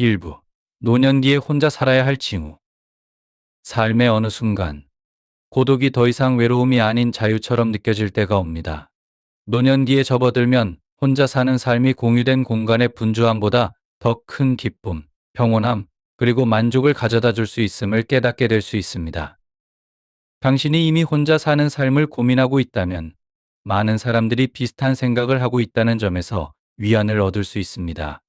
일부 노년기에 혼자 살아야 할 징후. 삶의 어느 순간 고독이 더 이상 외로움이 아닌 자유처럼 느껴질 때가 옵니다. 노년기에 접어들면 혼자 사는 삶이 공유된 공간의 분주함보다 더 큰 기쁨, 평온함, 그리고 만족을 가져다 줄 수 있음을 깨닫게 될 수 있습니다. 당신이 이미 혼자 사는 삶을 고민하고 있다면 많은 사람들이 비슷한 생각을 하고 있다는 점에서 위안을 얻을 수 있습니다.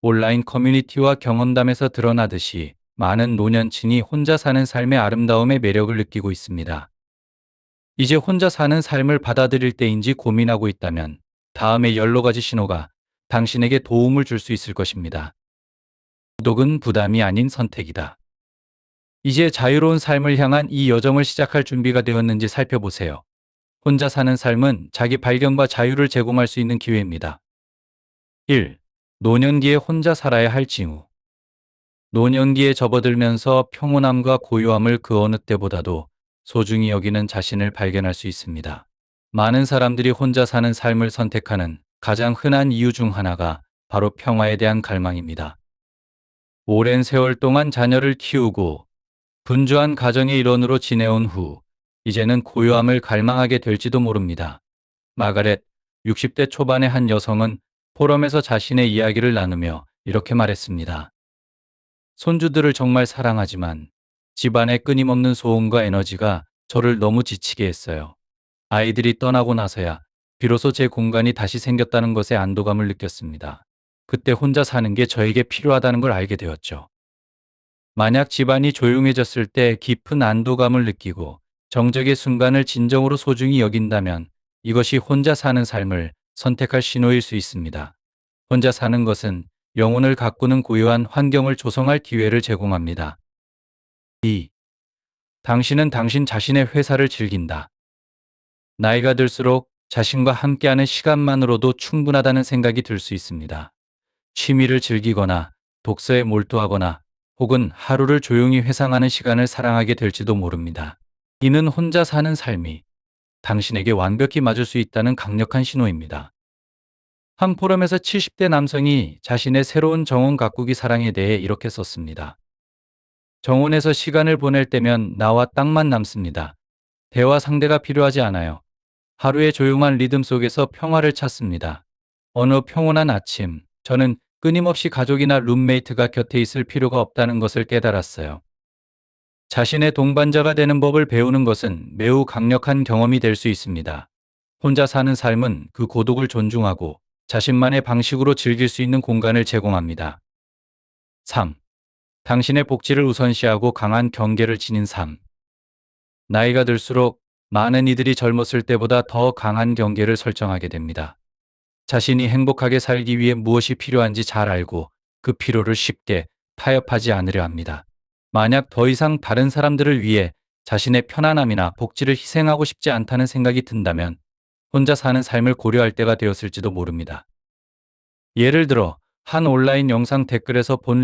온라인 커뮤니티와 경험담에서 드러나듯이 많은 노년층이 혼자 사는 삶의 아름다움의 매력을 느끼고 있습니다. 이제 혼자 사는 삶을 받아들일 때인지 고민하고 있다면 다음의 16가지 신호가 당신에게 도움을 줄 수 있을 것입니다.孤独은 부담이 아닌 선택이다. 이제 자유로운 삶을 향한 이 여정을 시작할 준비가 되었는지 살펴보세요. 혼자 사는 삶은 자기 발견과 자유를 제공할 수 있는 기회입니다. 1. 노년기에 혼자 살아야 할 징후. 노년기에 접어들면서 평온함과 고요함을 그 어느 때보다도 소중히 여기는 자신을 발견할 수 있습니다. 많은 사람들이 혼자 사는 삶을 선택하는 가장 흔한 이유 중 하나가 바로 평화에 대한 갈망입니다. 오랜 세월 동안 자녀를 키우고 분주한 가정의 일원으로 지내온 후 이제는 고요함을 갈망하게 될지도 모릅니다. 마가렛, 60대 초반의 한 여성은 포럼에서 자신의 이야기를 나누며 이렇게 말했습니다. 손주들을 정말 사랑하지만 집안의 끊임없는 소음과 에너지가 저를 너무 지치게 했어요. 아이들이 떠나고 나서야 비로소 제 공간이 다시 생겼다는 것에 안도감을 느꼈습니다. 그때 혼자 사는 게 저에게 필요하다는 걸 알게 되었죠. 만약 집안이 조용해졌을 때 깊은 안도감을 느끼고 정적의 순간을 진정으로 소중히 여긴다면 이것이 혼자 사는 삶을 선택할 신호일 수 있습니다. 혼자 사는 것은 영혼을 가꾸는 고요한 환경을 조성할 기회를 제공합니다. 2. 당신은 당신 자신의 회사를 즐긴다. 나이가 들수록 자신과 함께하는 시간만으로도 충분하다는 생각이 들 수 있습니다. 취미를 즐기거나 독서에 몰두하거나 혹은 하루를 조용히 회상하는 시간을 사랑하게 될지도 모릅니다. 이는 혼자 사는 삶이 당신에게 완벽히 맞을 수 있다는 강력한 신호입니다. 한 포럼에서 70대 남성이 자신의 새로운 정원 가꾸기 사랑에 대해 이렇게 썼습니다. 정원에서 시간을 보낼 때면 나와 딱만 남습니다. 대화 상대가 필요하지 않아요. 하루의 조용한 리듬 속에서 평화를 찾습니다. 어느 평온한 아침, 저는 끊임없이 가족이나 룸메이트가 곁에 있을 필요가 없다는 것을 깨달았어요. 자신의 동반자가 되는 법을 배우는 것은 매우 강력한 경험이 될 수 있습니다. 혼자 사는 삶은 그 고독을 존중하고 자신만의 방식으로 즐길 수 있는 공간을 제공합니다. 3. 당신의 복지를 우선시하고 강한 경계를 지닌 삶. 나이가 들수록 많은 이들이 젊었을 때보다 더 강한 경계를 설정하게 됩니다. 자신이 행복하게 살기 위해 무엇이 필요한지 잘 알고 그 필요를 쉽게 타협하지 않으려 합니다. 만약 더 이상 다른 사람들을 위해 자신의 편안함이나 복지를 희생하고 싶지 않다는 생각이 든다면 혼자 사는 삶을 고려할 때가 되었을지도 모릅니다. 예를 들어 한 온라인 영상 댓글에서 본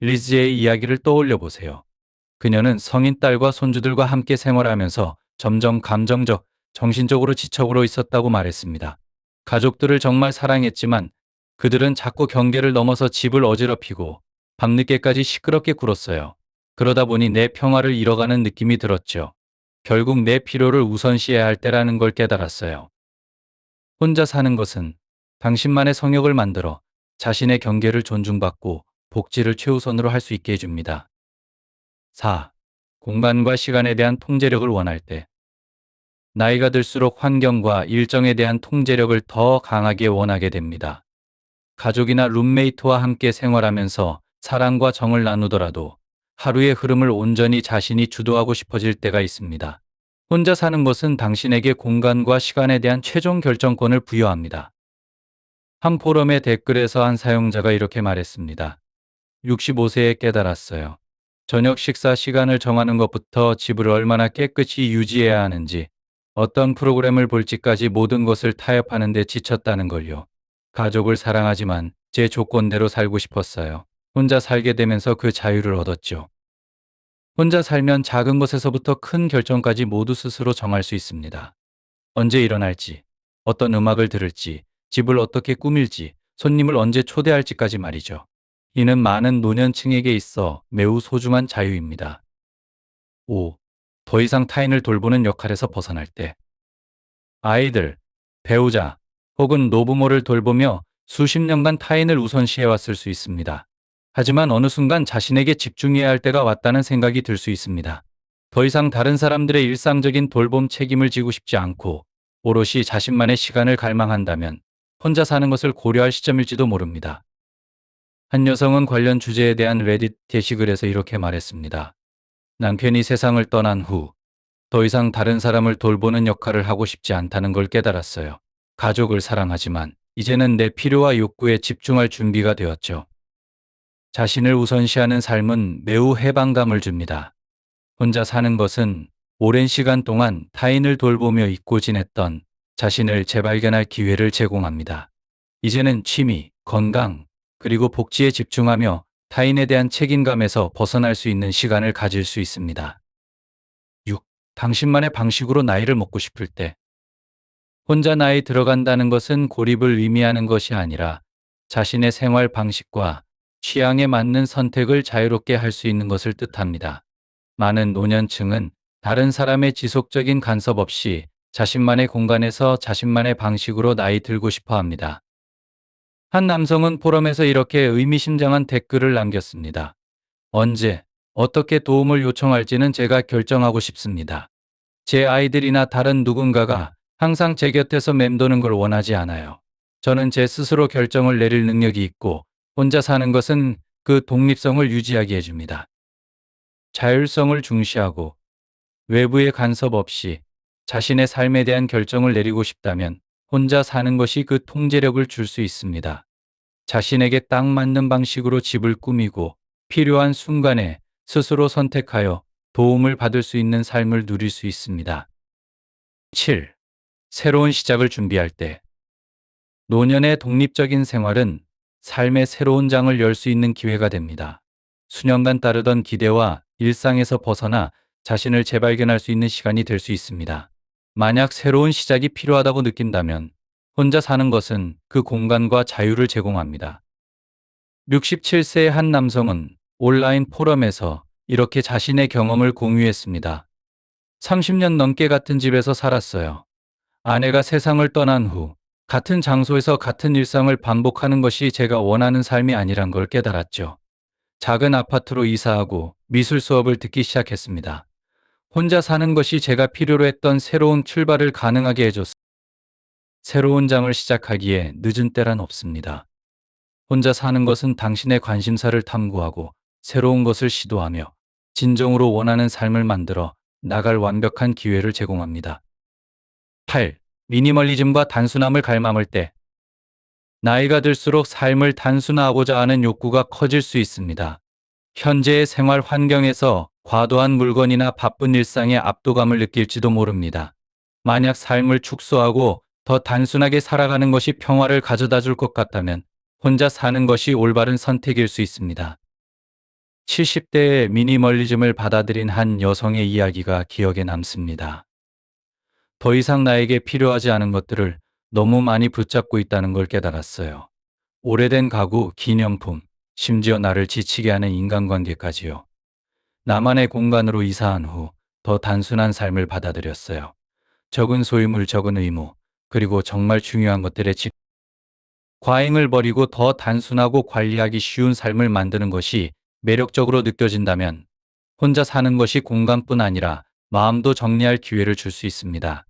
리즈의 이야기를 떠올려 보세요. 그녀는 성인 딸과 손주들과 함께 생활하면서 점점 감정적, 정신적으로 지쳐버려 있었다고 말했습니다. 가족들을 정말 사랑했지만 그들은 자꾸 경계를 넘어서 집을 어지럽히고 밤늦게까지 시끄럽게 굴었어요. 그러다 보니 내 평화를 잃어가는 느낌이 들었죠. 결국 내 필요를 우선시해야 할 때라는 걸 깨달았어요. 혼자 사는 것은 당신만의 성역을 만들어 자신의 경계를 존중받고 복지를 최우선으로 할 수 있게 해줍니다. 4. 공간과 시간에 대한 통제력을 원할 때. 나이가 들수록 환경과 일정에 대한 통제력을 더 강하게 원하게 됩니다. 가족이나 룸메이트와 함께 생활하면서 사랑과 정을 나누더라도 하루의 흐름을 온전히 자신이 주도하고 싶어질 때가 있습니다. 혼자 사는 것은 당신에게 공간과 시간에 대한 최종 결정권을 부여합니다. 한 포럼의 댓글에서 한 사용자가 이렇게 말했습니다. 65세에 깨달았어요. 저녁 식사 시간을 정하는 것부터 집을 얼마나 깨끗이 유지해야 하는지, 어떤 프로그램을 볼지까지 모든 것을 타협하는 데 지쳤다는 걸요. 가족을 사랑하지만 제 조건대로 살고 싶었어요. 혼자 살게 되면서 그 자유를 얻었죠. 혼자 살면 작은 것에서부터 큰 결정까지 모두 스스로 정할 수 있습니다. 언제 일어날지, 어떤 음악을 들을지, 집을 어떻게 꾸밀지, 손님을 언제 초대할지까지 말이죠. 이는 많은 노년층에게 있어 매우 소중한 자유입니다. 5. 더 이상 타인을 돌보는 역할에서 벗어날 때 아이들, 배우자 혹은 노부모를 돌보며 수십 년간 타인을 우선시해왔을 수 있습니다. 하지만 어느 순간 자신에게 집중해야 할 때가 왔다는 생각이 들 수 있습니다. 더 이상 다른 사람들의 일상적인 돌봄 책임을 지고 싶지 않고 오롯이 자신만의 시간을 갈망한다면 혼자 사는 것을 고려할 시점일지도 모릅니다. 한 여성은 관련 주제에 대한 레딧 게시글에서 이렇게 말했습니다. 남편이 세상을 떠난 후 더 이상 다른 사람을 돌보는 역할을 하고 싶지 않다는 걸 깨달았어요. 가족을 사랑하지만 이제는 내 필요와 욕구에 집중할 준비가 되었죠. 자신을 우선시하는 삶은 매우 해방감을 줍니다. 혼자 사는 것은 오랜 시간 동안 타인을 돌보며 잊고 지냈던 자신을 재발견할 기회를 제공합니다. 이제는 취미, 건강, 그리고 복지에 집중하며 타인에 대한 책임감에서 벗어날 수 있는 시간을 가질 수 있습니다. 6. 당신만의 방식으로 나이를 먹고 싶을 때 혼자 나이 들어간다는 것은 고립을 의미하는 것이 아니라 자신의 생활 방식과 취향에 맞는 선택을 자유롭게 할 수 있는 것을 뜻합니다. 많은 노년층은 다른 사람의 지속적인 간섭 없이 자신만의 공간에서 자신만의 방식으로 나이 들고 싶어 합니다. 한 남성은 포럼에서 이렇게 의미심장한 댓글을 남겼습니다. 언제, 어떻게 도움을 요청할지는 제가 결정하고 싶습니다. 제 아이들이나 다른 누군가가 항상 제 곁에서 맴도는 걸 원하지 않아요. 저는 제 스스로 결정을 내릴 능력이 있고 혼자 사는 것은 그 독립성을 유지하게 해줍니다. 자율성을 중시하고 외부의 간섭 없이 자신의 삶에 대한 결정을 내리고 싶다면 혼자 사는 것이 그 통제력을 줄 수 있습니다. 자신에게 딱 맞는 방식으로 집을 꾸미고 필요한 순간에 스스로 선택하여 도움을 받을 수 있는 삶을 누릴 수 있습니다. 7. 새로운 시작을 준비할 때 노년의 독립적인 생활은 삶의 새로운 장을 열 수 있는 기회가 됩니다. 수년간 따르던 기대와 일상에서 벗어나 자신을 재발견할 수 있는 시간이 될 수 있습니다. 만약 새로운 시작이 필요하다고 느낀다면 혼자 사는 것은 그 공간과 자유를 제공합니다. 67세의 한 남성은 온라인 포럼에서 이렇게 자신의 경험을 공유했습니다. 30년 넘게 같은 집에서 살았어요. 아내가 세상을 떠난 후 같은 장소에서 같은 일상을 반복하는 것이 제가 원하는 삶이 아니란 걸 깨달았죠. 작은 아파트로 이사하고 미술 수업을 듣기 시작했습니다. 혼자 사는 것이 제가 필요로 했던 새로운 출발을 가능하게 해줬습니다. 새로운 장을 시작하기에 늦은 때란 없습니다. 혼자 사는 것은 당신의 관심사를 탐구하고 새로운 것을 시도하며 진정으로 원하는 삶을 만들어 나갈 완벽한 기회를 제공합니다. 8. 미니멀리즘과 단순함을 갈망할 때 나이가 들수록 삶을 단순화하고자 하는 욕구가 커질 수 있습니다. 현재의 생활 환경에서 과도한 물건이나 바쁜 일상에 압도감을 느낄지도 모릅니다. 만약 삶을 축소하고 더 단순하게 살아가는 것이 평화를 가져다 줄 것 같다면 혼자 사는 것이 올바른 선택일 수 있습니다. 70대의 미니멀리즘을 받아들인 한 여성의 이야기가 기억에 남습니다. 더 이상 나에게 필요하지 않은 것들을 너무 많이 붙잡고 있다는 걸 깨달았어요. 오래된 가구, 기념품, 심지어 나를 지치게 하는 인간관계까지요. 나만의 공간으로 이사한 후 더 단순한 삶을 받아들였어요. 적은 소유물, 적은 의무, 그리고 정말 중요한 것들에 과잉을 버리고 더 단순하고 관리하기 쉬운 삶을 만드는 것이 매력적으로 느껴진다면 혼자 사는 것이 공간뿐 아니라 마음도 정리할 기회를 줄 수 있습니다.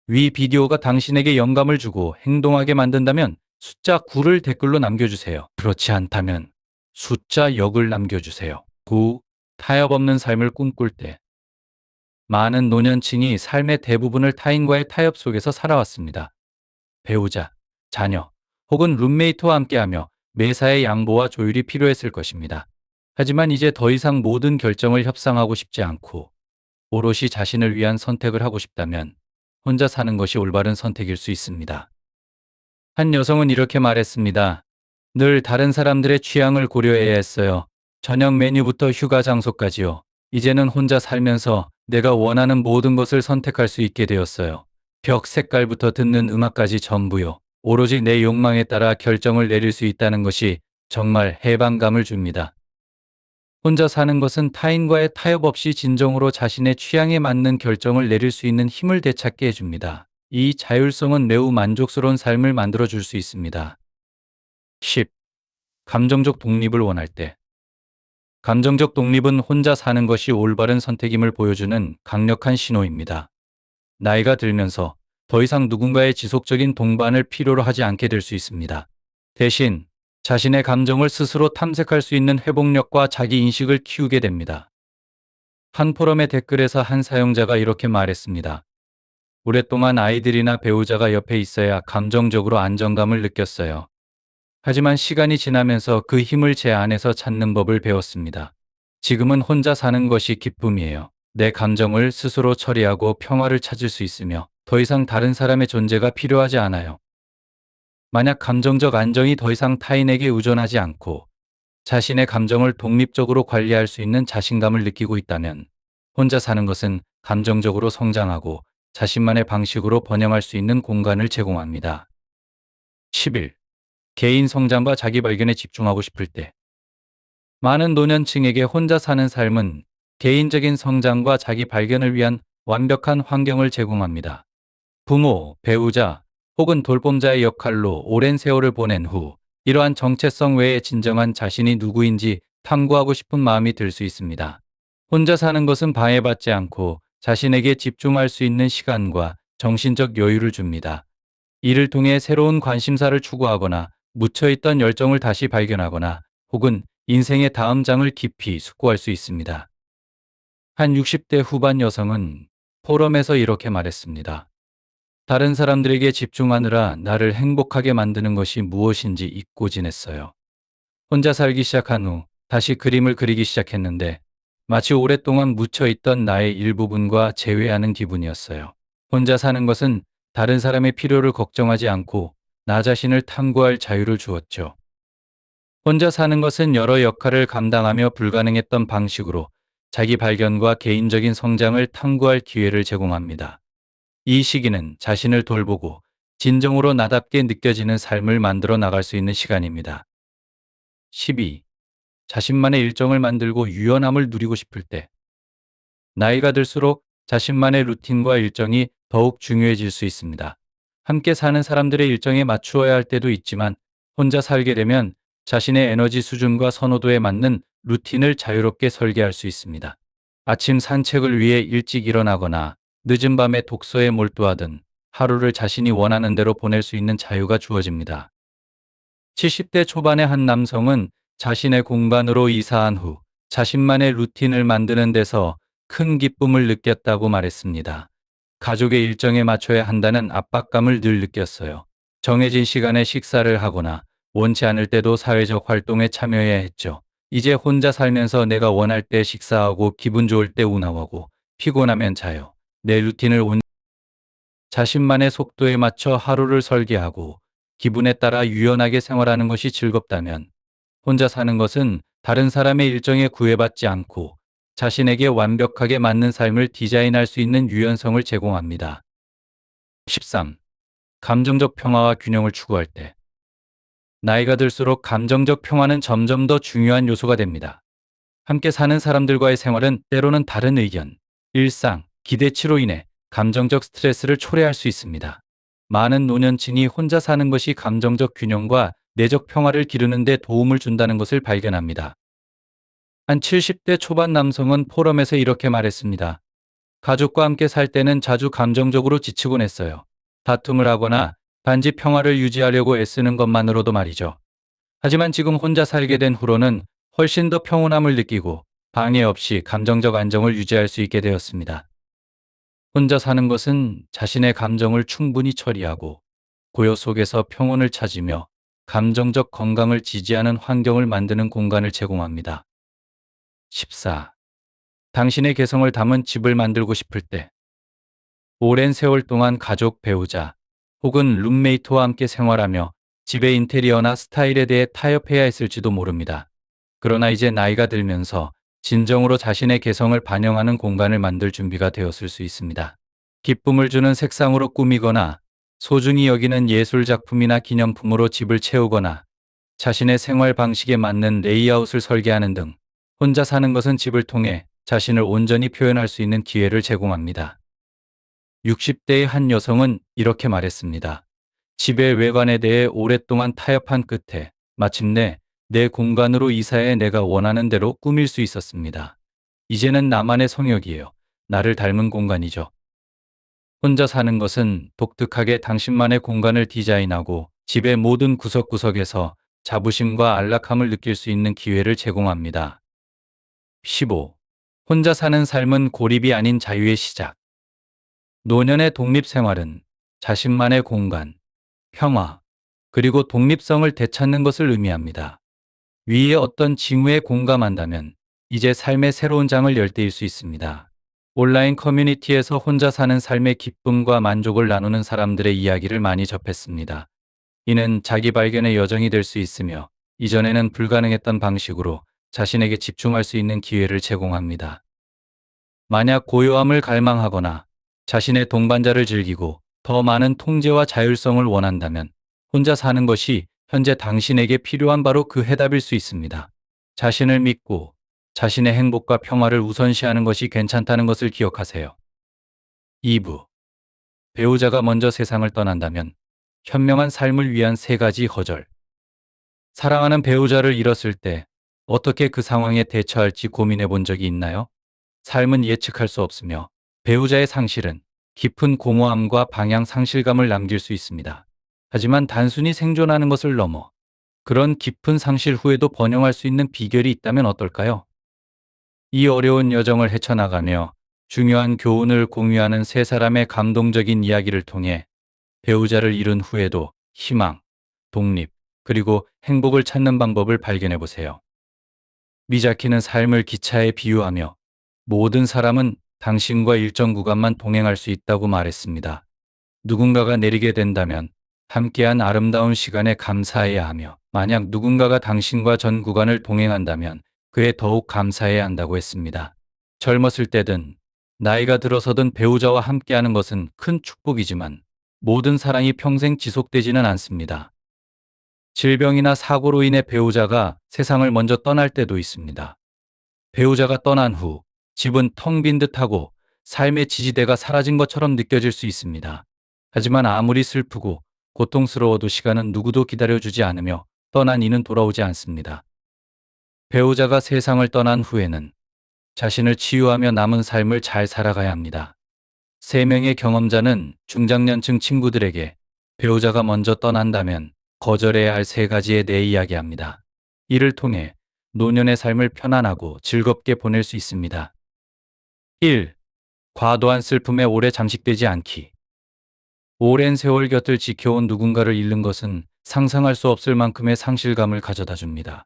위 비디오가 당신에게 영감을 주고 행동하게 만든다면 숫자 9를 댓글로 남겨주세요. 그렇지 않다면 숫자 0을 남겨주세요. 9. 타협 없는 삶을 꿈꿀 때 많은 노년층이 삶의 대부분을 타인과의 타협 속에서 살아왔습니다. 배우자, 자녀, 혹은 룸메이트와 함께하며 매사에 양보와 조율이 필요했을 것입니다. 하지만 이제 더 이상 모든 결정을 협상하고 싶지 않고 오롯이 자신을 위한 선택을 하고 싶다면 혼자 사는 것이 올바른 선택일 수 있습니다. 한 여성은 이렇게 말했습니다. 늘 다른 사람들의 취향을 고려해야 했어요. 저녁 메뉴부터 휴가 장소까지요. 이제는 혼자 살면서 내가 원하는 모든 것을 선택할 수 있게 되었어요. 벽 색깔부터 듣는 음악까지 전부요. 오로지 내 욕망에 따라 결정을 내릴 수 있다는 것이 정말 해방감을 줍니다. 혼자 사는 것은 타인과의 타협 없이 진정으로 자신의 취향에 맞는 결정을 내릴 수 있는 힘을 되찾게 해줍니다. 이 자율성은 매우 만족스러운 삶을 만들어 줄 수 있습니다. 10. 감정적 독립을 원할 때. 감정적 독립은 혼자 사는 것이 올바른 선택임을 보여주는 강력한 신호입니다. 나이가 들면서 더 이상 누군가의 지속적인 동반을 필요로 하지 않게 될 수 있습니다. 대신 자신의 감정을 스스로 탐색할 수 있는 회복력과 자기 인식을 키우게 됩니다. 한 포럼의 댓글에서 한 사용자가 이렇게 말했습니다. 오랫동안 아이들이나 배우자가 옆에 있어야 감정적으로 안정감을 느꼈어요. 하지만 시간이 지나면서 그 힘을 제 안에서 찾는 법을 배웠습니다. 지금은 혼자 사는 것이 기쁨이에요. 내 감정을 스스로 처리하고 평화를 찾을 수 있으며 더 이상 다른 사람의 존재가 필요하지 않아요. 만약 감정적 안정이 더 이상 타인에게 의존하지 않고 자신의 감정을 독립적으로 관리할 수 있는 자신감을 느끼고 있다면 혼자 사는 것은 감정적으로 성장하고 자신만의 방식으로 번영할 수 있는 공간을 제공합니다. 11. 개인 성장과 자기 발견에 집중하고 싶을 때. 많은 노년층에게 혼자 사는 삶은 개인적인 성장과 자기 발견을 위한 완벽한 환경을 제공합니다. 부모, 배우자 혹은 돌봄자의 역할로 오랜 세월을 보낸 후 이러한 정체성 외에 진정한 자신이 누구인지 탐구하고 싶은 마음이 들 수 있습니다. 혼자 사는 것은 방해받지 않고 자신에게 집중할 수 있는 시간과 정신적 여유를 줍니다. 이를 통해 새로운 관심사를 추구하거나 묻혀있던 열정을 다시 발견하거나 혹은 인생의 다음 장을 깊이 숙고할 수 있습니다. 한 60대 후반 여성은 포럼에서 이렇게 말했습니다. 다른 사람들에게 집중하느라 나를 행복하게 만드는 것이 무엇인지 잊고 지냈어요. 혼자 살기 시작한 후 다시 그림을 그리기 시작했는데 마치 오랫동안 묻혀있던 나의 일부분과 재회하는 기분이었어요. 혼자 사는 것은 다른 사람의 필요를 걱정하지 않고 나 자신을 탐구할 자유를 주었죠. 혼자 사는 것은 여러 역할을 감당하며 불가능했던 방식으로 자기 발견과 개인적인 성장을 탐구할 기회를 제공합니다. 이 시기는 자신을 돌보고 진정으로 나답게 느껴지는 삶을 만들어 나갈 수 있는 시간입니다. 12. 자신만의 일정을 만들고 유연함을 누리고 싶을 때. 나이가 들수록 자신만의 루틴과 일정이 더욱 중요해질 수 있습니다. 함께 사는 사람들의 일정에 맞추어야 할 때도 있지만 혼자 살게 되면 자신의 에너지 수준과 선호도에 맞는 루틴을 자유롭게 설계할 수 있습니다. 아침 산책을 위해 일찍 일어나거나 늦은 밤에 독서에 몰두하든 하루를 자신이 원하는 대로 보낼 수 있는 자유가 주어집니다. 70대 초반의 한 남성은 자신의 공간으로 이사한 후 자신만의 루틴을 만드는 데서 큰 기쁨을 느꼈다고 말했습니다. 가족의 일정에 맞춰야 한다는 압박감을 늘 느꼈어요. 정해진 시간에 식사를 하거나 원치 않을 때도 사회적 활동에 참여해야 했죠. 이제 혼자 살면서 내가 원할 때 식사하고 기분 좋을 때 운동하고 피곤하면 자요. 내 루틴을 자신만의 속도에 맞춰 하루를 설계하고 기분에 따라 유연하게 생활하는 것이 즐겁다면 혼자 사는 것은 다른 사람의 일정에 구애받지 않고 자신에게 완벽하게 맞는 삶을 디자인할 수 있는 유연성을 제공합니다. 13. 감정적 평화와 균형을 추구할 때. 나이가 들수록 감정적 평화는 점점 더 중요한 요소가 됩니다. 함께 사는 사람들과의 생활은 때로는 다른 의견, 일상, 기대치로 인해 감정적 스트레스를 초래할 수 있습니다. 많은 노년층이 혼자 사는 것이 감정적 균형과 내적 평화를 기르는 데 도움을 준다는 것을 발견합니다. 한 70대 초반 남성은 포럼에서 이렇게 말했습니다. 가족과 함께 살 때는 자주 감정적으로 지치곤 했어요. 다툼을 하거나 단지 평화를 유지하려고 애쓰는 것만으로도 말이죠. 하지만 지금 혼자 살게 된 후로는 훨씬 더 평온함을 느끼고 방해 없이 감정적 안정을 유지할 수 있게 되었습니다. 혼자 사는 것은 자신의 감정을 충분히 처리하고 고요 속에서 평온을 찾으며 감정적 건강을 지지하는 환경을 만드는 공간을 제공합니다. 14. 당신의 개성을 담은 집을 만들고 싶을 때. 오랜 세월 동안 가족, 배우자 혹은 룸메이트와 함께 생활하며 집의 인테리어나 스타일에 대해 타협해야 했을지도 모릅니다. 그러나 이제 나이가 들면서 진정으로 자신의 개성을 반영하는 공간을 만들 준비가 되었을 수 있습니다. 기쁨을 주는 색상으로 꾸미거나 소중히 여기는 예술 작품이나 기념품으로 집을 채우거나 자신의 생활 방식에 맞는 레이아웃을 설계하는 등 혼자 사는 것은 집을 통해 자신을 온전히 표현할 수 있는 기회를 제공합니다. 60대의 한 여성은 이렇게 말했습니다. 집의 외관에 대해 오랫동안 타협한 끝에 마침내 내 공간으로 이사해 내가 원하는 대로 꾸밀 수 있었습니다. 이제는 나만의 성역이에요. 나를 닮은 공간이죠. 혼자 사는 것은 독특하게 당신만의 공간을 디자인하고 집의 모든 구석구석에서 자부심과 안락함을 느낄 수 있는 기회를 제공합니다. 15. 혼자 사는 삶은 고립이 아닌 자유의 시작. 노년의 독립 생활은 자신만의 공간, 평화, 그리고 독립성을 되찾는 것을 의미합니다. 위에 어떤 징후에 공감한다면 이제 삶의 새로운 장을 열 때일 수 있습니다. 온라인 커뮤니티에서 혼자 사는 삶의 기쁨과 만족을 나누는 사람들의 이야기를 많이 접했습니다. 이는 자기 발견의 여정이 될 수 있으며 이전에는 불가능했던 방식으로 자신에게 집중할 수 있는 기회를 제공합니다. 만약 고요함을 갈망하거나 자신의 동반자를 즐기고 더 많은 통제와 자율성을 원한다면 혼자 사는 것이 현재 당신에게 필요한 바로 그 해답일 수 있습니다. 자신을 믿고 자신의 행복과 평화를 우선시하는 것이 괜찮다는 것을 기억하세요. 2부. 배우자가 먼저 세상을 떠난다면 현명한 삶을 위한 3가지 거절. 사랑하는 배우자를 잃었을 때 어떻게 그 상황에 대처할지 고민해 본 적이 있나요? 삶은 예측할 수 없으며 배우자의 상실은 깊은 공허함과 방향 상실감을 남길 수 있습니다. 하지만 단순히 생존하는 것을 넘어 그런 깊은 상실 후에도 번영할 수 있는 비결이 있다면 어떨까요? 이 어려운 여정을 헤쳐나가며 중요한 교훈을 공유하는 3사람의 감동적인 이야기를 통해 배우자를 잃은 후에도 희망, 독립, 그리고 행복을 찾는 방법을 발견해 보세요. 미자키는 삶을 기차에 비유하며 모든 사람은 당신과 일정 구간만 동행할 수 있다고 말했습니다. 누군가가 내리게 된다면 함께한 아름다운 시간에 감사해야 하며 만약 누군가가 당신과 전 구간을 동행한다면 그에 더욱 감사해야 한다고 했습니다. 젊었을 때든 나이가 들어서든 배우자와 함께하는 것은 큰 축복이지만 모든 사랑이 평생 지속되지는 않습니다. 질병이나 사고로 인해 배우자가 세상을 먼저 떠날 때도 있습니다. 배우자가 떠난 후 집은 텅 빈 듯하고 삶의 지지대가 사라진 것처럼 느껴질 수 있습니다. 하지만 아무리 슬프고 고통스러워도 시간은 누구도 기다려주지 않으며 떠난 이는 돌아오지 않습니다. 배우자가 세상을 떠난 후에는 자신을 치유하며 남은 삶을 잘 살아가야 합니다. 3명의 경험자는 중장년층 친구들에게 배우자가 먼저 떠난다면 거절해야 할 3가지에 대해 이야기합니다. 이를 통해 노년의 삶을 편안하고 즐겁게 보낼 수 있습니다. 1. 과도한 슬픔에 오래 잠식되지 않기. 오랜 세월 곁을 지켜온 누군가를 잃는 것은 상상할 수 없을 만큼의 상실감을 가져다 줍니다.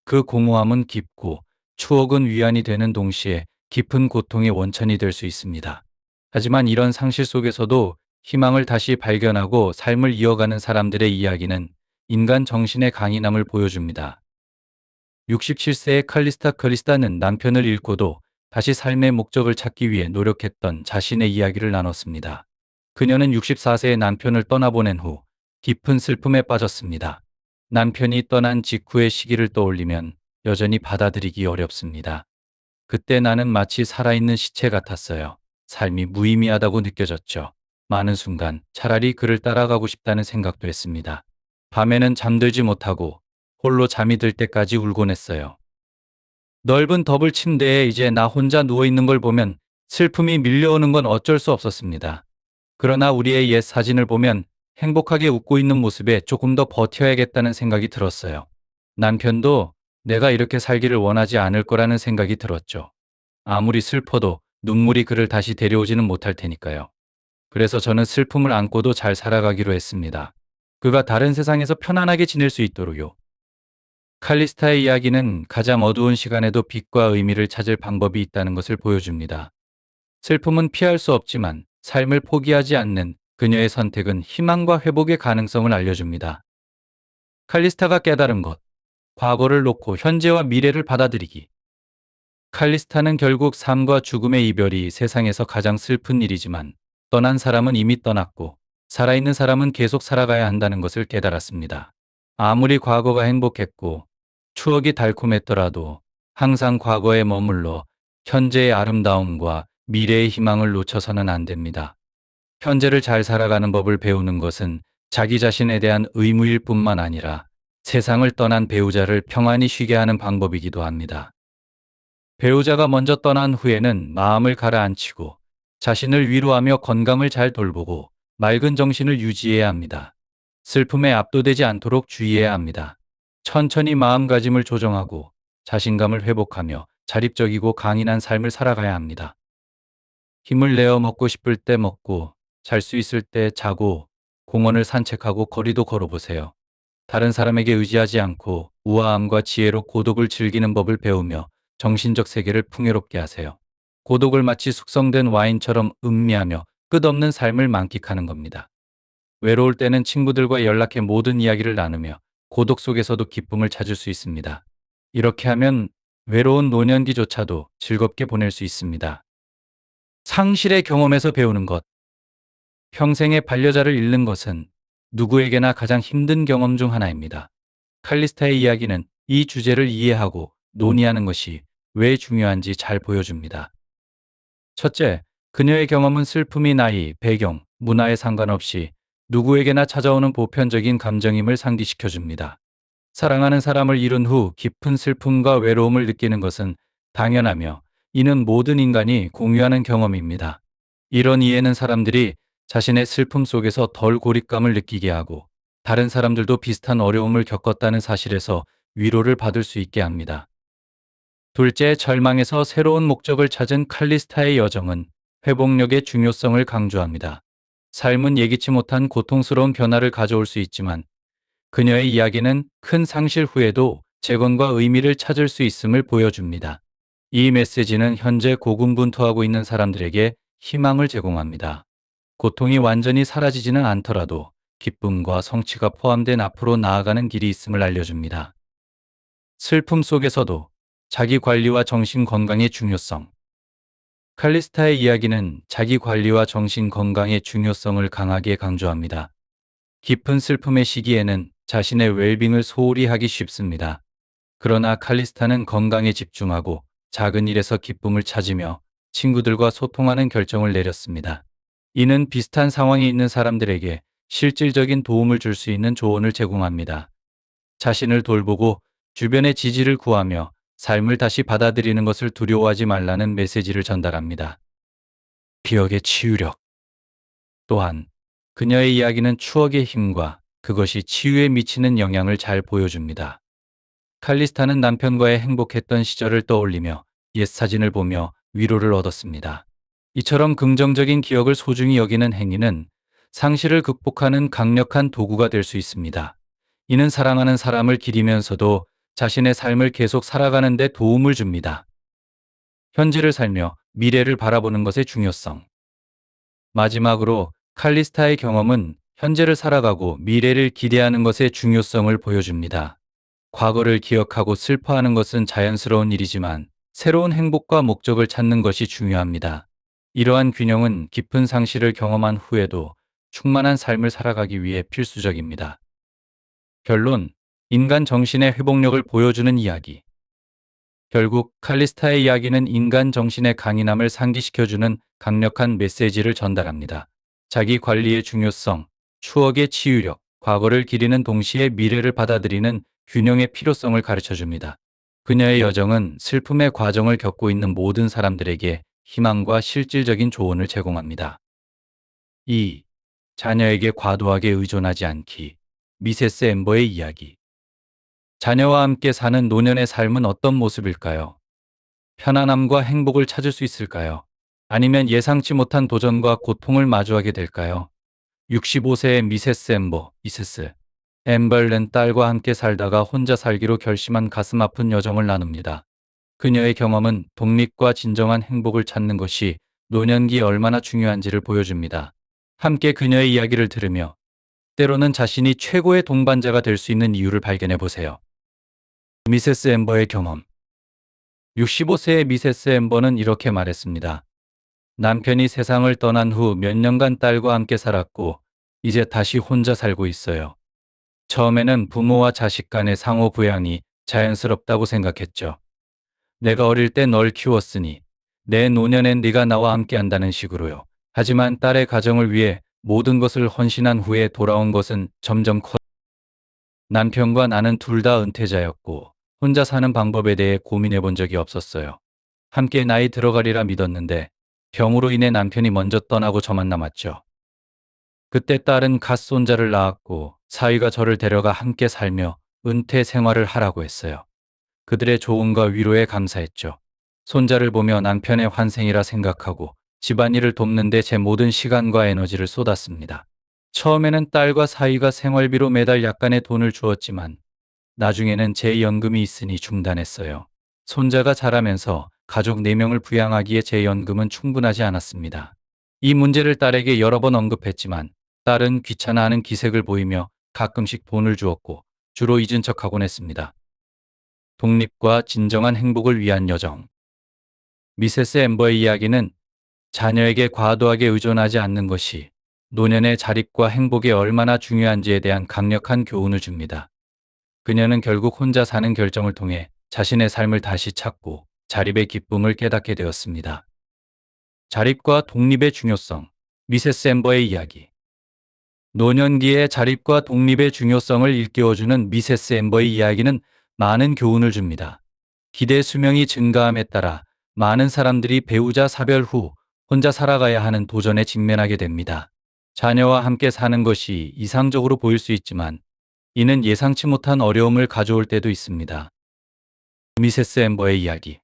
그 공허함은 깊고 추억은 위안이 되는 동시에 깊은 고통의 원천이 될 수 있습니다. 하지만 이런 상실 속에서도 희망을 다시 발견하고 삶을 이어가는 사람들의 이야기는 인간 정신의 강인함을 보여줍니다. 67세의 칼리스타는 남편을 잃고도 다시 삶의 목적을 찾기 위해 노력했던 자신의 이야기를 나눴습니다. 그녀는 64세의 남편을 떠나보낸 후 깊은 슬픔에 빠졌습니다. 남편이 떠난 직후의 시기를 떠올리면 여전히 받아들이기 어렵습니다. 그때 나는 마치 살아있는 시체 같았어요. 삶이 무의미하다고 느껴졌죠. 많은 순간 차라리 그를 따라가고 싶다는 생각도 했습니다. 밤에는 잠들지 못하고 홀로 잠이 들 때까지 울곤 했어요. 넓은 더블 침대에 이제 나 혼자 누워있는 걸 보면 슬픔이 밀려오는 건 어쩔 수 없었습니다. 그러나 우리의 옛 사진을 보면 행복하게 웃고 있는 모습에 조금 더 버텨야겠다는 생각이 들었어요. 남편도 내가 이렇게 살기를 원하지 않을 거라는 생각이 들었죠. 아무리 슬퍼도 눈물이 그를 다시 데려오지는 못할 테니까요. 그래서 저는 슬픔을 안고도 잘 살아가기로 했습니다. 그가 다른 세상에서 편안하게 지낼 수 있도록요. 칼리스타의 이야기는 가장 어두운 시간에도 빛과 의미를 찾을 방법이 있다는 것을 보여줍니다. 슬픔은 피할 수 없지만 삶을 포기하지 않는 그녀의 선택은 희망과 회복의 가능성을 알려줍니다. 칼리스타가 깨달은 것, 과거를 놓고 현재와 미래를 받아들이기. 칼리스타는 결국 삶과 죽음의 이별이 세상에서 가장 슬픈 일이지만 떠난 사람은 이미 떠났고 살아있는 사람은 계속 살아가야 한다는 것을 깨달았습니다. 아무리 과거가 행복했고 추억이 달콤했더라도 항상 과거에 머물러 현재의 아름다움과 미래의 희망을 놓쳐서는 안 됩니다. 현재를 잘 살아가는 법을 배우는 것은 자기 자신에 대한 의무일 뿐만 아니라 세상을 떠난 배우자를 평안히 쉬게 하는 방법이기도 합니다. 배우자가 먼저 떠난 후에는 마음을 가라앉히고 자신을 위로하며 건강을 잘 돌보고 맑은 정신을 유지해야 합니다. 슬픔에 압도되지 않도록 주의해야 합니다. 천천히 마음가짐을 조정하고 자신감을 회복하며 자립적이고 강인한 삶을 살아가야 합니다. 힘을 내어 먹고 싶을 때 먹고 잘 수 있을 때 자고 공원을 산책하고 거리도 걸어보세요. 다른 사람에게 의지하지 않고 우아함과 지혜로 고독을 즐기는 법을 배우며 정신적 세계를 풍요롭게 하세요. 고독을 마치 숙성된 와인처럼 음미하며 끝없는 삶을 만끽하는 겁니다. 외로울 때는 친구들과 연락해 모든 이야기를 나누며 고독 속에서도 기쁨을 찾을 수 있습니다. 이렇게 하면 외로운 노년기조차도 즐겁게 보낼 수 있습니다. 상실의 경험에서 배우는 것. 평생의 반려자를 잃는 것은 누구에게나 가장 힘든 경험 중 하나입니다. 칼리스타의 이야기는 이 주제를 이해하고 논의하는 것이 왜 중요한지 잘 보여줍니다. 첫째, 그녀의 경험은 슬픔이 나이, 배경, 문화에 상관없이 누구에게나 찾아오는 보편적인 감정임을 상기시켜줍니다. 사랑하는 사람을 잃은 후 깊은 슬픔과 외로움을 느끼는 것은 당연하며 이는 모든 인간이 공유하는 경험입니다. 이런 이해는 사람들이 자신의 슬픔 속에서 덜 고립감을 느끼게 하고 다른 사람들도 비슷한 어려움을 겪었다는 사실에서 위로를 받을 수 있게 합니다. 둘째, 절망에서 새로운 목적을 찾은 칼리스타의 여정은 회복력의 중요성을 강조합니다. 삶은 예기치 못한 고통스러운 변화를 가져올 수 있지만 그녀의 이야기는 큰 상실 후에도 재건과 의미를 찾을 수 있음을 보여줍니다. 이 메시지는 현재 고군분투하고 있는 사람들에게 희망을 제공합니다. 고통이 완전히 사라지지는 않더라도 기쁨과 성취가 포함된 앞으로 나아가는 길이 있음을 알려줍니다. 슬픔 속에서도 자기 관리와 정신 건강의 중요성. 칼리스타의 이야기는 자기 관리와 정신 건강의 중요성을 강하게 강조합니다. 깊은 슬픔의 시기에는 자신의 웰빙을 소홀히 하기 쉽습니다. 그러나 칼리스타는 건강에 집중하고 작은 일에서 기쁨을 찾으며 친구들과 소통하는 결정을 내렸습니다. 이는 비슷한 상황에 있는 사람들에게 실질적인 도움을 줄 수 있는 조언을 제공합니다. 자신을 돌보고 주변의 지지를 구하며 삶을 다시 받아들이는 것을 두려워하지 말라는 메시지를 전달합니다. 기억의 치유력. 또한 그녀의 이야기는 추억의 힘과 그것이 치유에 미치는 영향을 잘 보여줍니다. 칼리스타는 남편과의 행복했던 시절을 떠올리며 옛 사진을 보며 위로를 얻었습니다. 이처럼 긍정적인 기억을 소중히 여기는 행위는 상실을 극복하는 강력한 도구가 될 수 있습니다. 이는 사랑하는 사람을 기리면서도 자신의 삶을 계속 살아가는 데 도움을 줍니다. 현재를 살며 미래를 바라보는 것의 중요성. 마지막으로 칼리스타의 경험은 현재를 살아가고 미래를 기대하는 것의 중요성을 보여줍니다. 과거를 기억하고 슬퍼하는 것은 자연스러운 일이지만 새로운 행복과 목적을 찾는 것이 중요합니다. 이러한 균형은 깊은 상실을 경험한 후에도 충만한 삶을 살아가기 위해 필수적입니다. 결론, 인간 정신의 회복력을 보여주는 이야기. 결국 칼리스타의 이야기는 인간 정신의 강인함을 상기시켜주는 강력한 메시지를 전달합니다. 자기 관리의 중요성, 추억의 치유력, 과거를 기리는 동시에 미래를 받아들이는 균형의 필요성을 가르쳐줍니다. 그녀의 여정은 슬픔의 과정을 겪고 있는 모든 사람들에게 희망과 실질적인 조언을 제공합니다. 2. 자녀에게 과도하게 의존하지 않기. 미세스 엠버의 이야기. 자녀와 함께 사는 노년의 삶은 어떤 모습일까요? 편안함과 행복을 찾을 수 있을까요? 아니면 예상치 못한 도전과 고통을 마주하게 될까요? 65세의 미세스 엠버, 미세스 엠벌는 딸과 함께 살다가 혼자 살기로 결심한 가슴 아픈 여정을 나눕니다. 그녀의 경험은 독립과 진정한 행복을 찾는 것이 노년기에 얼마나 중요한지를 보여줍니다. 함께 그녀의 이야기를 들으며 때로는 자신이 최고의 동반자가 될 수 있는 이유를 발견해 보세요. 미세스 엠버의 경험. 65세의 미세스 엠버는 이렇게 말했습니다. 남편이 세상을 떠난 후 몇 년간 딸과 함께 살았고 이제 다시 혼자 살고 있어요. 처음에는 부모와 자식 간의 상호 부양이 자연스럽다고 생각했죠. 내가 어릴 때 널 키웠으니 내 노년엔 네가 나와 함께 한다는 식으로요. 하지만 딸의 가정을 위해 모든 것을 헌신한 후에 돌아온 것은 점점 남편과 나는 둘 다 은퇴자였고 혼자 사는 방법에 대해 고민해 본 적이 없었어요. 함께 나이 들어가리라 믿었는데 병으로 인해 남편이 먼저 떠나고 저만 남았죠. 그때 딸은 갓 손자를 낳았고 사위가 저를 데려가 함께 살며 은퇴 생활을 하라고 했어요. 그들의 조언과 위로에 감사했죠. 손자를 보며 남편의 환생이라 생각하고 집안일을 돕는데 제 모든 시간과 에너지를 쏟았습니다. 처음에는 딸과 사위가 생활비로 매달 약간의 돈을 주었지만 나중에는 제 연금이 있으니 중단했어요. 손자가 자라면서 가족 4명을 부양하기에 제 연금은 충분하지 않았습니다. 이 문제를 딸에게 여러 번 언급했지만 딸은 귀찮아하는 기색을 보이며 가끔씩 돈을 주었고 주로 잊은 척하곤 했습니다. 독립과 진정한 행복을 위한 여정. 미세스 엠버의 이야기는 자녀에게 과도하게 의존하지 않는 것이 노년의 자립과 행복에 얼마나 중요한지에 대한 강력한 교훈을 줍니다. 그녀는 결국 혼자 사는 결정을 통해 자신의 삶을 다시 찾고 자립의 기쁨을 깨닫게 되었습니다. 자립과 독립의 중요성. 미세스 엠버의 이야기. 노년기의 자립과 독립의 중요성을 일깨워주는 미세스 엠버의 이야기는 많은 교훈을 줍니다. 기대 수명이 증가함에 따라 많은 사람들이 배우자 사별 후 혼자 살아가야 하는 도전에 직면하게 됩니다. 자녀와 함께 사는 것이 이상적으로 보일 수 있지만 이는 예상치 못한 어려움을 가져올 때도 있습니다. 미세스 엠버의 이야기.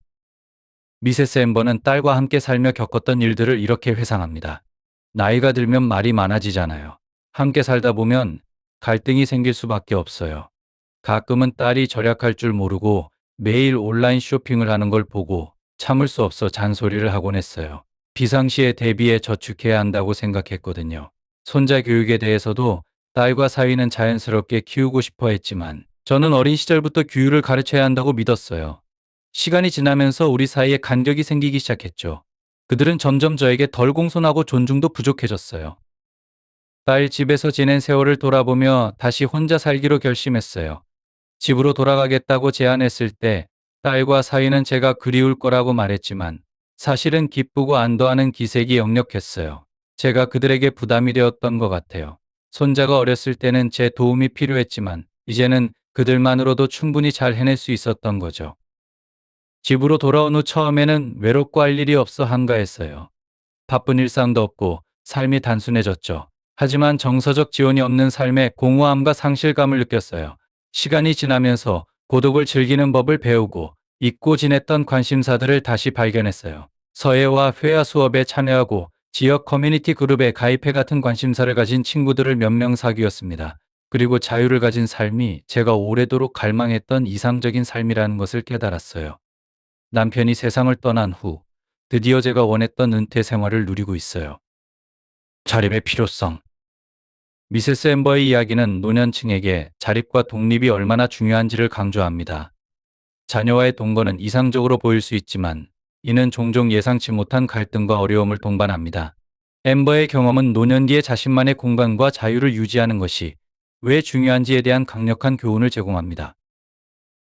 미세스 엠버는 딸과 함께 살며 겪었던 일들을 이렇게 회상합니다. 나이가 들면 말이 많아지잖아요. 함께 살다 보면 갈등이 생길 수밖에 없어요. 가끔은 딸이 절약할 줄 모르고 매일 온라인 쇼핑을 하는 걸 보고 참을 수 없어 잔소리를 하곤 했어요. 비상시에 대비해 저축해야 한다고 생각했거든요. 손자 교육에 대해서도 딸과 사위는 자연스럽게 키우고 싶어 했지만 저는 어린 시절부터 규율을 가르쳐야 한다고 믿었어요. 시간이 지나면서 우리 사이에 간격이 생기기 시작했죠. 그들은 점점 저에게 덜 공손하고 존중도 부족해졌어요. 딸 집에서 지낸 세월을 돌아보며 다시 혼자 살기로 결심했어요. 집으로 돌아가겠다고 제안했을 때 딸과 사위는 제가 그리울 거라고 말했지만 사실은 기쁘고 안도하는 기색이 역력했어요. 제가 그들에게 부담이 되었던 것 같아요. 손자가 어렸을 때는 제 도움이 필요했지만 이제는 그들만으로도 충분히 잘 해낼 수 있었던 거죠. 집으로 돌아온 후 처음에는 외롭고 할 일이 없어 한가했어요. 바쁜 일상도 없고 삶이 단순해졌죠. 하지만 정서적 지원이 없는 삶에 공허함과 상실감을 느꼈어요. 시간이 지나면서 고독을 즐기는 법을 배우고 잊고 지냈던 관심사들을 다시 발견했어요. 서예와 회화 수업에 참여하고 지역 커뮤니티 그룹에 가입해 같은 관심사를 가진 친구들을 몇 명 사귀었습니다. 그리고 자유를 가진 삶이 제가 오래도록 갈망했던 이상적인 삶이라는 것을 깨달았어요. 남편이 세상을 떠난 후 드디어 제가 원했던 은퇴 생활을 누리고 있어요. 자립의 필요성. 미세스 엠버의 이야기는 노년층에게 자립과 독립이 얼마나 중요한지를 강조합니다. 자녀와의 동거는 이상적으로 보일 수 있지만 이는 종종 예상치 못한 갈등과 어려움을 동반합니다. 엠버의 경험은 노년기의 자신만의 공간과 자유를 유지하는 것이 왜 중요한지에 대한 강력한 교훈을 제공합니다.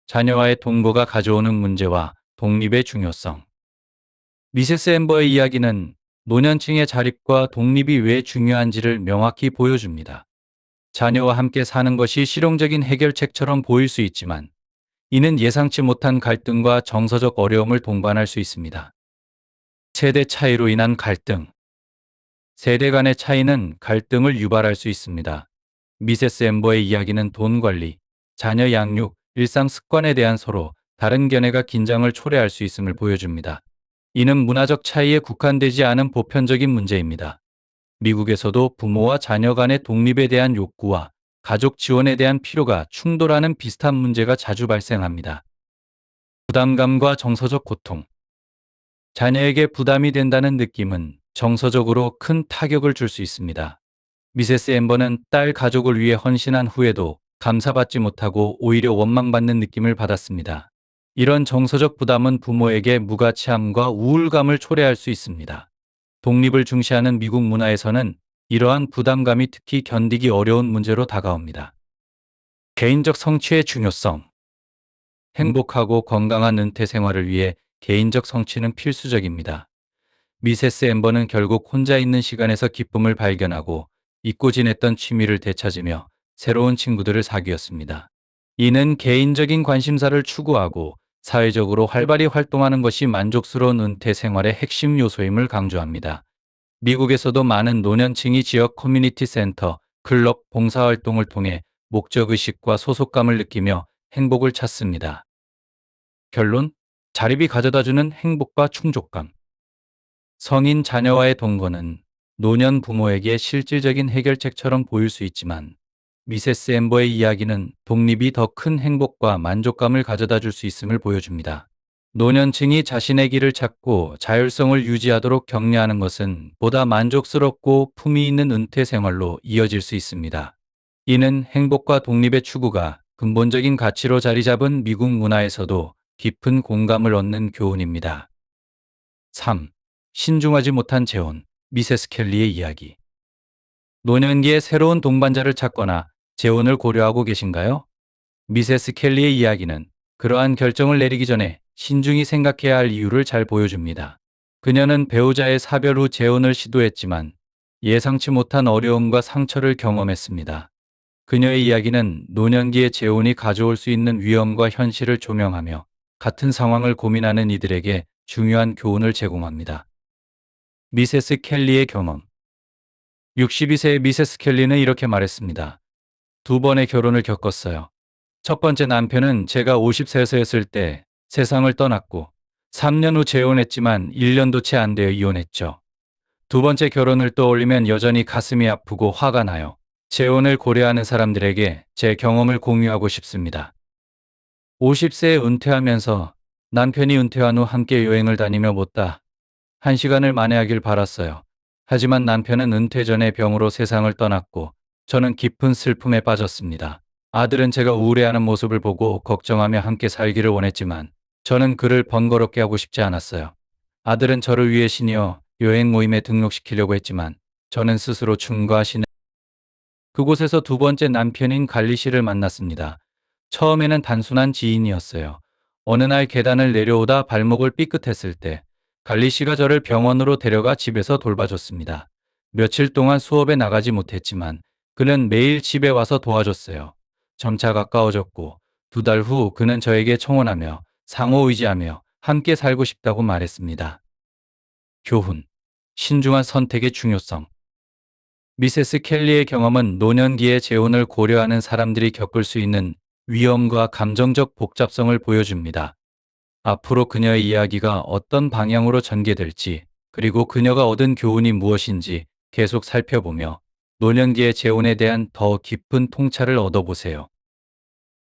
자녀와의 동거가 가져오는 문제와 독립의 중요성. 미세스 엠버의 이야기는 노년층의 자립과 독립이 왜 중요한지를 명확히 보여줍니다. 자녀와 함께 사는 것이 실용적인 해결책처럼 보일 수 있지만 이는 예상치 못한 갈등과 정서적 어려움을 동반할 수 있습니다. 세대 차이로 인한 갈등. 세대 간의 차이는 갈등을 유발할 수 있습니다. 미세스 엠버의 이야기는 돈 관리, 자녀 양육, 일상 습관에 대한 서로 다른 견해가 긴장을 초래할 수 있음을 보여줍니다. 이는 문화적 차이에 국한되지 않은 보편적인 문제입니다. 미국에서도 부모와 자녀 간의 독립에 대한 욕구와 가족 지원에 대한 필요가 충돌하는 비슷한 문제가 자주 발생합니다. 부담감과 정서적 고통. 자녀에게 부담이 된다는 느낌은 정서적으로 큰 타격을 줄 수 있습니다. 미세스 엠버는 딸 가족을 위해 헌신한 후에도 감사받지 못하고 오히려 원망받는 느낌을 받았습니다. 이런 정서적 부담은 부모에게 무가치함과 우울감을 초래할 수 있습니다. 독립을 중시하는 미국 문화에서는 이러한 부담감이 특히 견디기 어려운 문제로 다가옵니다. 개인적 성취의 중요성. 행복하고 건강한 은퇴 생활을 위해 개인적 성취는 필수적입니다. 미세스 엠버는 결국 혼자 있는 시간에서 기쁨을 발견하고 잊고 지냈던 취미를 되찾으며 새로운 친구들을 사귀었습니다. 이는 개인적인 관심사를 추구하고 사회적으로 활발히 활동하는 것이 만족스러운 은퇴 생활의 핵심 요소임을 강조합니다. 미국에서도 많은 노년층이 지역 커뮤니티 센터, 클럽, 봉사활동을 통해 목적의식과 소속감을 느끼며 행복을 찾습니다. 결론, 자립이 가져다주는 행복과 충족감. 성인 자녀와의 동거는 노년 부모에게 실질적인 해결책처럼 보일 수 있지만 미세스 엠버의 이야기는 독립이 더 큰 행복과 만족감을 가져다 줄 수 있음을 보여줍니다. 노년층이 자신의 길을 찾고 자율성을 유지하도록 격려하는 것은 보다 만족스럽고 품위 있는 은퇴 생활로 이어질 수 있습니다. 이는 행복과 독립의 추구가 근본적인 가치로 자리 잡은 미국 문화에서도 깊은 공감을 얻는 교훈입니다. 3. 신중하지 못한 재혼, 미세스 켈리의 이야기. 노년기에 새로운 동반자를 찾거나 재혼을 고려하고 계신가요? 미세스 켈리의 이야기는 그러한 결정을 내리기 전에 신중히 생각해야 할 이유를 잘 보여줍니다. 그녀는 배우자의 사별 후 재혼을 시도했지만 예상치 못한 어려움과 상처를 경험했습니다. 그녀의 이야기는 노년기의 재혼이 가져올 수 있는 위험과 현실을 조명하며 같은 상황을 고민하는 이들에게 중요한 교훈을 제공합니다. 미세스 켈리의 경험. 62세의 미세스 켈리는 이렇게 말했습니다. 두 번의 결혼을 겪었어요. 첫 번째 남편은 제가 50세였을 때 세상을 떠났고 3년 후 재혼했지만 1년도 채 안 되어 이혼했죠. 두 번째 결혼을 떠올리면 여전히 가슴이 아프고 화가 나요. 재혼을 고려하는 사람들에게 제 경험을 공유하고 싶습니다. 50세에 은퇴하면서 남편이 은퇴한 후 함께 여행을 다니며 못다 한 시간을 만회하길 바랐어요. 하지만 남편은 은퇴 전에 병으로 세상을 떠났고 저는 깊은 슬픔에 빠졌습니다. 아들은 제가 우울해하는 모습을 보고 걱정하며 함께 살기를 원했지만 저는 그를 번거롭게 하고 싶지 않았어요. 아들은 저를 위해 시니어 여행 모임에 등록시키려고 했지만 저는 스스로 춤과 시는 그곳에서 두 번째 남편인 갈리 씨를 만났습니다. 처음에는 단순한 지인이었어요. 어느 날 계단을 내려오다 발목을 삐끗했을 때 갈리 씨가 저를 병원으로 데려가 집에서 돌봐줬습니다. 며칠 동안 수업에 나가지 못했지만 그는 매일 집에 와서 도와줬어요. 점차 가까워졌고 두 달 후 그는 저에게 청혼하며 상호 의지하며 함께 살고 싶다고 말했습니다. 교훈. 신중한 선택의 중요성. 미세스 켈리의 경험은 노년기에 재혼을 고려하는 사람들이 겪을 수 있는 위험과 감정적 복잡성을 보여줍니다. 앞으로 그녀의 이야기가 어떤 방향으로 전개될지, 그리고 그녀가 얻은 교훈이 무엇인지 계속 살펴보며 노년기의 재혼에 대한 더 깊은 통찰을 얻어보세요.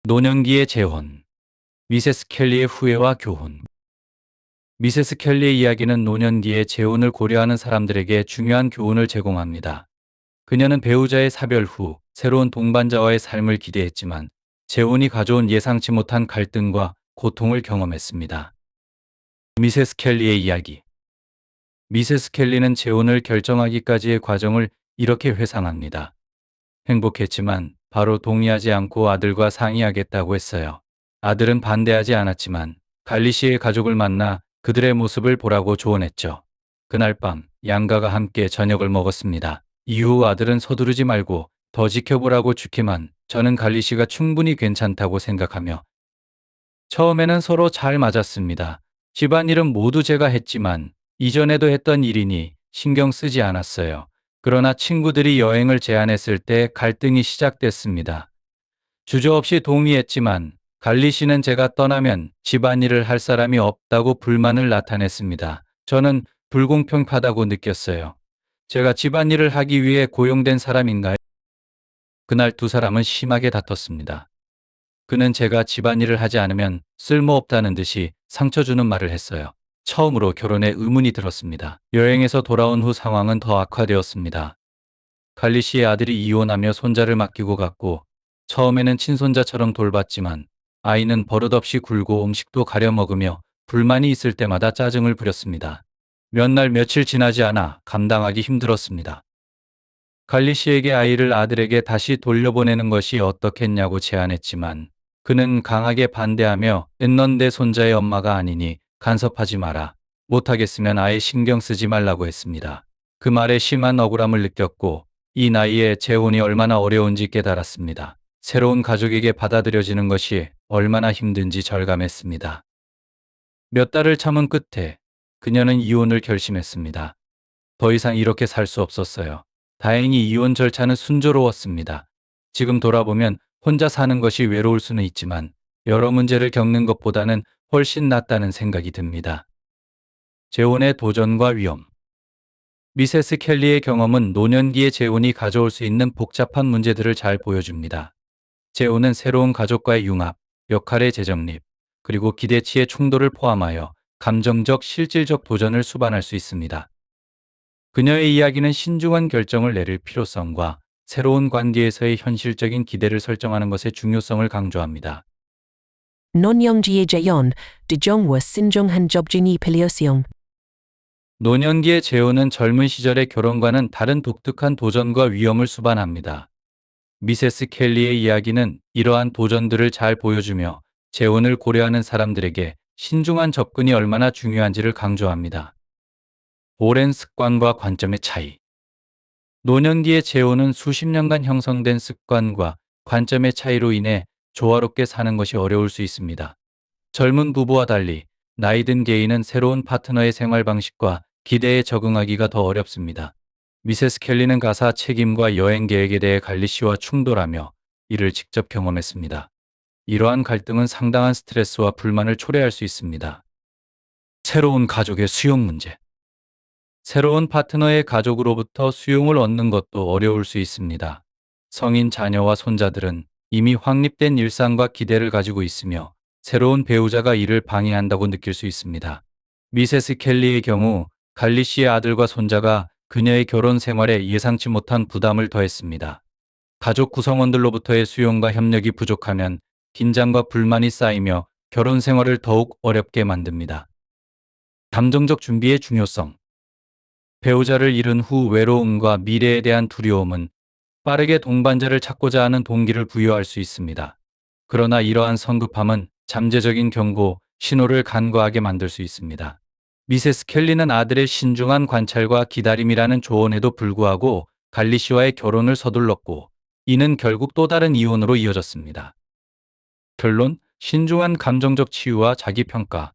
노년기의 재혼. 미세스 켈리의 후회와 교훈. 미세스 켈리의 이야기는 노년기에 재혼을 고려하는 사람들에게 중요한 교훈을 제공합니다. 그녀는 배우자의 사별 후 새로운 동반자와의 삶을 기대했지만 재혼이 가져온 예상치 못한 갈등과 고통을 경험했습니다. 미세스 켈리의 이야기. 미세스 켈리는 재혼을 결정하기까지의 과정을 이렇게 회상합니다. 행복했지만 바로 동의하지 않고 아들과 상의하겠다고 했어요. 아들은 반대하지 않았지만 갈리 씨의 가족을 만나 그들의 모습을 보라고 조언했죠. 그날 밤 양가가 함께 저녁을 먹었습니다. 이후 아들은 서두르지 말고 더 지켜보라고 주기만 저는 갈리 씨가 충분히 괜찮다고 생각하며 처음에는 서로 잘 맞았습니다. 집안일은 모두 제가 했지만 이전에도 했던 일이니 신경 쓰지 않았어요. 그러나 친구들이 여행을 제안했을 때 갈등이 시작됐습니다. 주저없이 동의했지만 갈리 씨는 제가 떠나면 집안일을 할 사람이 없다고 불만을 나타냈습니다. 저는 불공평하다고 느꼈어요. 제가 집안일을 하기 위해 고용된 사람인가요? 그날 두 사람은 심하게 다퉜습니다. 그는 제가 집안일을 하지 않으면 쓸모없다는 듯이 상처 주는 말을 했어요. 처음으로 결혼에 의문이 들었습니다. 여행에서 돌아온 후 상황은 더 악화되었습니다. 갈리 씨의 아들이 이혼하며 손자를 맡기고 갔고 처음에는 친손자처럼 돌봤지만 아이는 버릇없이 굴고 음식도 가려 먹으며 불만이 있을 때마다 짜증을 부렸습니다. 몇 날 며칠 지나지 않아 감당하기 힘들었습니다. 갈리 씨에게 아이를 아들에게 다시 돌려보내는 것이 어떻겠냐고 제안했지만 그는 강하게 반대하며 넌 내 손자의 엄마가 아니니 간섭하지 마라. 못하겠으면 아예 신경 쓰지 말라고 했습니다. 그 말에 심한 억울함을 느꼈고 이 나이에 재혼이 얼마나 어려운지 깨달았습니다. 새로운 가족에게 받아들여지는 것이 얼마나 힘든지 절감했습니다. 몇 달을 참은 끝에 그녀는 이혼을 결심했습니다. 더 이상 이렇게 살 수 없었어요. 다행히 이혼 절차는 순조로웠습니다. 지금 돌아보면 혼자 사는 것이 외로울 수는 있지만 여러 문제를 겪는 것보다는 훨씬 낫다는 생각이 듭니다. 재혼의 도전과 위험. 미세스 켈리의 경험은 노년기의 재혼이 가져올 수 있는 복잡한 문제들을 잘 보여줍니다. 재혼은 새로운 가족과의 융합, 역할의 재정립, 그리고 기대치의 충돌을 포함하여 감정적, 실질적 도전을 수반할 수 있습니다. 그녀의 이야기는 신중한 결정을 내릴 필요성과 새로운 관계에서의 현실적인 기대를 설정하는 것의 중요성을 강조합니다. Nonyongjiye Jayon, Dejongwa Sinjonghan Jobjini Pilioseong. 노년기의 재혼은 젊은 시절의 결혼과는 다른 독특한 도전과 위험을 수반합니다. 미세스 켈리의 이야기는 이러한 도전들을 잘 보여주며 재혼을 고려하는 사람들에게 신중한 접근이 얼마나 중요한지를 강조합니다. 오랜 습관과 관점의 차이. 노년기의 재혼은 수십 년간 형성된 습관과 관점의 차이로 인해 조화롭게 사는 것이 어려울 수 있습니다. 젊은 부부와 달리 나이 든 개인은 새로운 파트너의 생활 방식과 기대에 적응하기가 더 어렵습니다. 미세스 켈리는 가사 책임과 여행 계획에 대해 갈리 씨와 충돌하며 이를 직접 경험했습니다. 이러한 갈등은 상당한 스트레스와 불만을 초래할 수 있습니다. 새로운 가족의 수용 문제. 새로운 파트너의 가족으로부터 수용을 얻는 것도 어려울 수 있습니다. 성인 자녀와 손자들은 이미 확립된 일상과 기대를 가지고 있으며 새로운 배우자가 이를 방해한다고 느낄 수 있습니다. 미세스 켈리의 경우 갈리 씨의 아들과 손자가 그녀의 결혼 생활에 예상치 못한 부담을 더했습니다. 가족 구성원들로부터의 수용과 협력이 부족하면 긴장과 불만이 쌓이며 결혼 생활을 더욱 어렵게 만듭니다. 감정적 준비의 중요성. 배우자를 잃은 후 외로움과 미래에 대한 두려움은 빠르게 동반자를 찾고자 하는 동기를 부여할 수 있습니다. 그러나 이러한 성급함은 잠재적인 경고, 신호를 간과하게 만들 수 있습니다. 미세스 켈리는 아들의 신중한 관찰과 기다림이라는 조언에도 불구하고 갈리 씨와의 결혼을 서둘렀고 이는 결국 또 다른 이혼으로 이어졌습니다. 결론, 신중한 감정적 치유와 자기평가.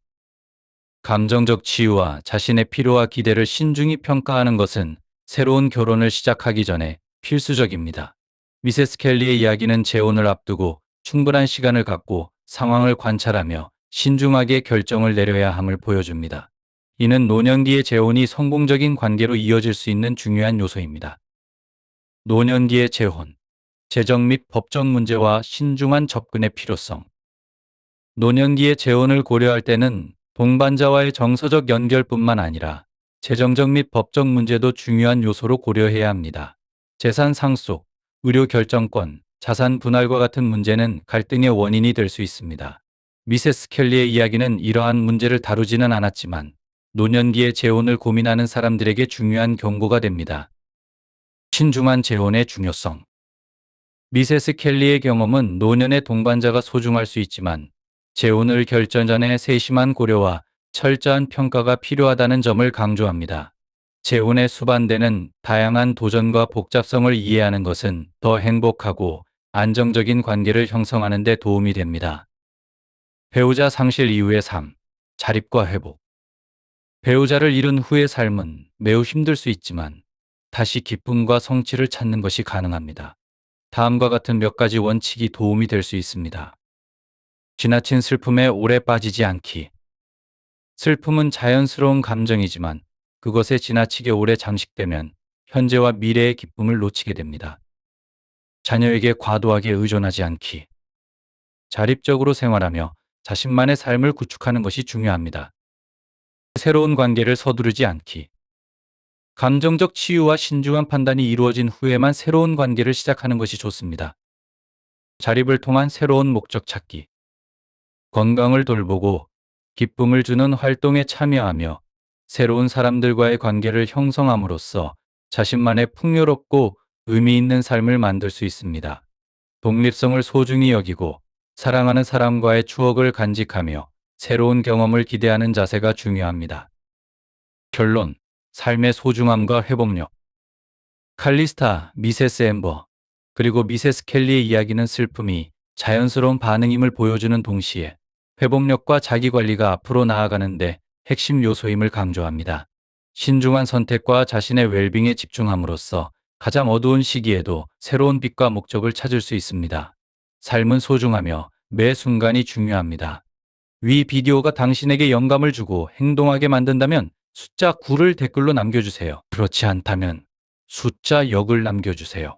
감정적 치유와 자신의 필요와 기대를 신중히 평가하는 것은 새로운 결혼을 시작하기 전에 필수적입니다. 미세스 켈리의 이야기는 재혼을 앞두고 충분한 시간을 갖고 상황을 관찰하며 신중하게 결정을 내려야 함을 보여줍니다. 이는 노년기의 재혼이 성공적인 관계로 이어질 수 있는 중요한 요소입니다. 노년기의 재혼, 재정 및 법적 문제와 신중한 접근의 필요성. 노년기의 재혼을 고려할 때는 동반자와의 정서적 연결뿐만 아니라 재정적 및 법적 문제도 중요한 요소로 고려해야 합니다. 재산 상속, 의료 결정권, 자산 분할과 같은 문제는 갈등의 원인이 될 수 있습니다. 미세스 켈리의 이야기는 이러한 문제를 다루지는 않았지만 노년기의 재혼을 고민하는 사람들에게 중요한 경고가 됩니다. 신중한 재혼의 중요성. 미세스 켈리의 경험은 노년의 동반자가 소중할 수 있지만 재혼을 결정 전에 세심한 고려와 철저한 평가가 필요하다는 점을 강조합니다. 재혼에 수반되는 다양한 도전과 복잡성을 이해하는 것은 더 행복하고 안정적인 관계를 형성하는 데 도움이 됩니다. 배우자 상실 이후의 삶, 자립과 회복. 배우자를 잃은 후의 삶은 매우 힘들 수 있지만 다시 기쁨과 성취를 찾는 것이 가능합니다. 다음과 같은 몇 가지 원칙이 도움이 될 수 있습니다. 지나친 슬픔에 오래 빠지지 않기. 슬픔은 자연스러운 감정이지만 그것에 지나치게 오래 잠식되면 현재와 미래의 기쁨을 놓치게 됩니다. 자녀에게 과도하게 의존하지 않기. 자립적으로 생활하며 자신만의 삶을 구축하는 것이 중요합니다. 새로운 관계를 서두르지 않기. 감정적 치유와 신중한 판단이 이루어진 후에만 새로운 관계를 시작하는 것이 좋습니다. 자립을 통한 새로운 목적 찾기. 건강을 돌보고 기쁨을 주는 활동에 참여하며 새로운 사람들과의 관계를 형성함으로써 자신만의 풍요롭고 의미 있는 삶을 만들 수 있습니다. 독립성을 소중히 여기고 사랑하는 사람과의 추억을 간직하며 새로운 경험을 기대하는 자세가 중요합니다. 결론, 삶의 소중함과 회복력. 칼리스타, 미세스 엠버, 그리고 미세스 켈리의 이야기는 슬픔이 자연스러운 반응임을 보여주는 동시에 회복력과 자기관리가 앞으로 나아가는데 핵심 요소임을 강조합니다. 신중한 선택과 자신의 웰빙에 집중함으로써 가장 어두운 시기에도 새로운 빛과 목적을 찾을 수 있습니다. 삶은 소중하며 매 순간이 중요합니다. 위 비디오가 당신에게 영감을 주고 행동하게 만든다면 숫자 9를 댓글로 남겨주세요. 그렇지 않다면 숫자 역을 남겨주세요.